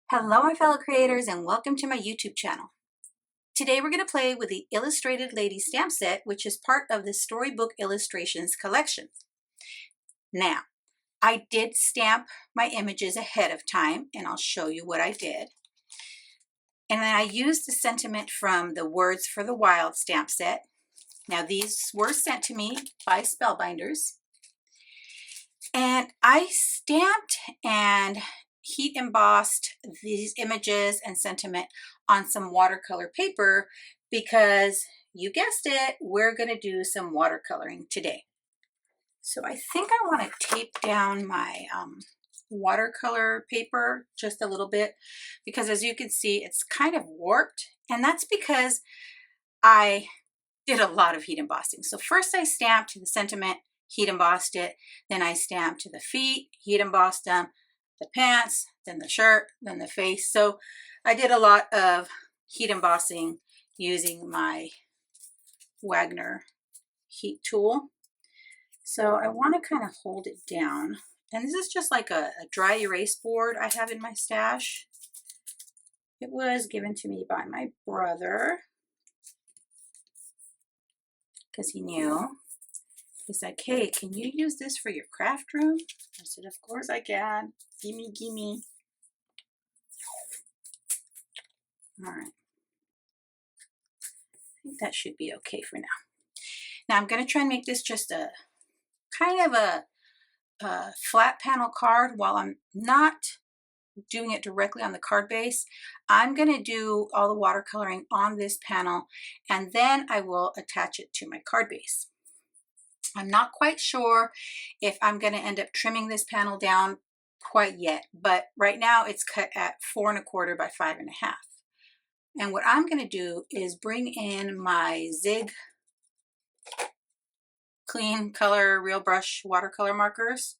Hello my fellow creators and welcome to my YouTube channel. Today we're going to play with the Illustrated Lady stamp set, which is part of the Storybook Illustrations collection. Now, I did stamp my images ahead of time and I'll show you what I did. And then I used the sentiment from the Words for the Wild stamp set. Now these were sent to me by Spellbinders. And I stamped and heat embossed these images and sentiment on some watercolor paper because you guessed it, we're going to do some watercoloring today. So I think I want to tape down my watercolor paper just a little bit because as you can see it's kind of warped, and that's because I did a lot of heat embossing. So first I stamped the sentiment, heat embossed it, then I stamped the feet, heat embossed them, the pants, then the shirt, then the face. So I did a lot of heat embossing using my Wagner heat tool. So I want to kind of hold it down. And this is just like a dry erase board I have in my stash. It was given to me by my brother because he knew. He's like, hey, can you use this for your craft room? I said, of course I can. Gimme, gimme. All right. I think that should be okay for now. Now I'm going to try and make this just a kind of a flat panel card while I'm not doing it directly on the card base. I'm going to do all the watercoloring on this panel and then I will attach it to my card base. I'm not quite sure if I'm going to end up trimming this panel down quite yet, but right now it's cut at 4 1/4 by 5 1/2. And what I'm going to do is bring in my Zig Clean Color Real Brush watercolor markers,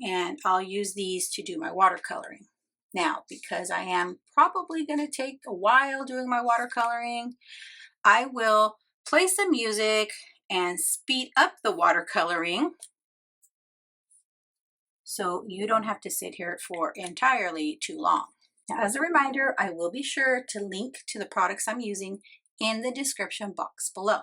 and I'll use these to do my watercoloring. Now, because I am probably going to take a while doing my watercoloring, I will play some music and speed up the watercoloring so you don't have to sit here for entirely too long. Now, as a reminder, I will be sure to link to the products I'm using in the description box below.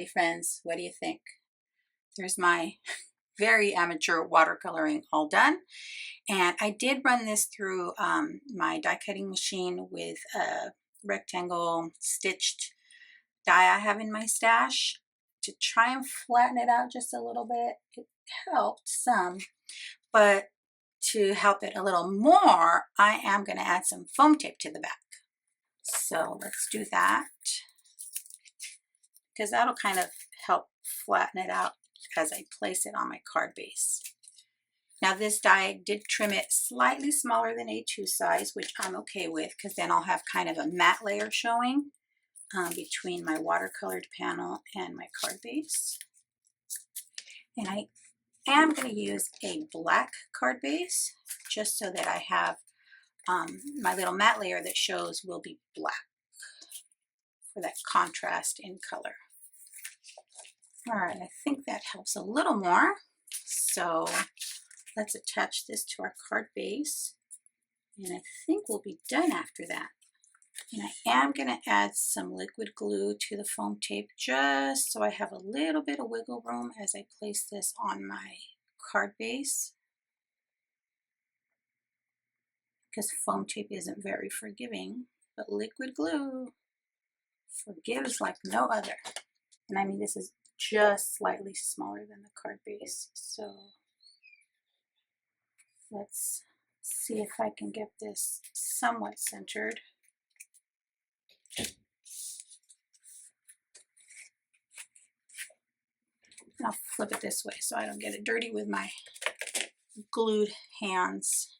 Alrighty friends, what do you think? There's my very amateur watercoloring all done. And I did run this through my die cutting machine with a rectangle stitched die I have in my stash to try and flatten it out just a little bit. It helped some, but to help it a little more, I am going to add some foam tape to the back. So let's do that, because that'll kind of help flatten it out as I place it on my card base. Now this die did trim it slightly smaller than A2 size, which I'm okay with, because then I'll have kind of a matte layer showing between my watercolored panel and my card base. And I am going to use a black card base just so that I have my little matte layer that shows will be black for that contrast in color. All right, I think that helps a little more. So let's attach this to our card base, and I think we'll be done after that. And I am going to add some liquid glue to the foam tape just so I have a little bit of wiggle room as I place this on my card base, because foam tape isn't very forgiving, but liquid glue forgives like no other. And I mean, this is just slightly smaller than the card base, so let's see if I can get this somewhat centered. And I'll flip it this way so I don't get it dirty with my glued hands.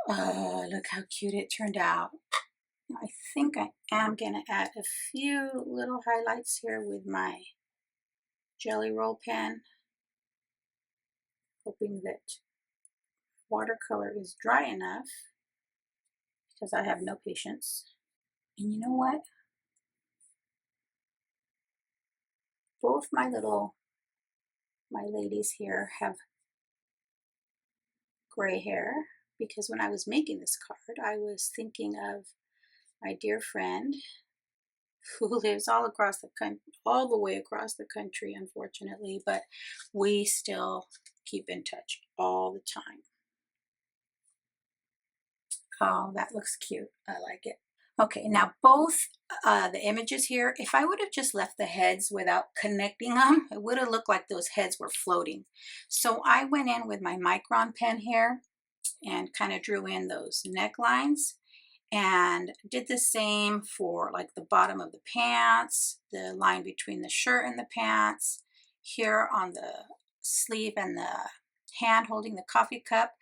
Look how cute it turned out. I think I am going to add a few little highlights here with my jelly roll pen, hoping that watercolor is dry enough, because I have no patience. And you know what? Both my ladies here have gray hair, because when I was making this card, I was thinking of my dear friend who lives all across the country, all the way across the country, unfortunately, but we still keep in touch all the time. Oh, that looks cute. I like it. Okay, now both the images here, if I would have just left the heads without connecting them, it would have looked like those heads were floating. So I went in with my micron pen here and kind of drew in those necklines, and did the same for like the bottom of the pants, the line between the shirt and the pants, here on the sleeve and the hand holding the coffee cup,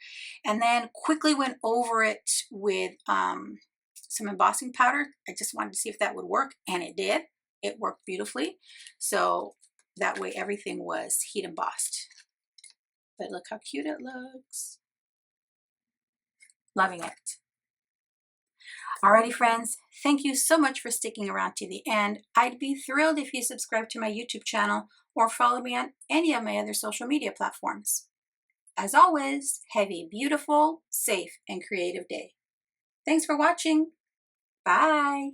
and then quickly went over it with some embossing powder. I just wanted to see if that would work, and it did. It worked beautifully. So that way everything was heat embossed. But look how cute it looks. Loving it. Alrighty friends, thank you so much for sticking around to the end. I'd be thrilled if you subscribe to my YouTube channel or follow me on any of my other social media platforms. As always, have a beautiful, safe, and creative day. Thanks for watching. Bye.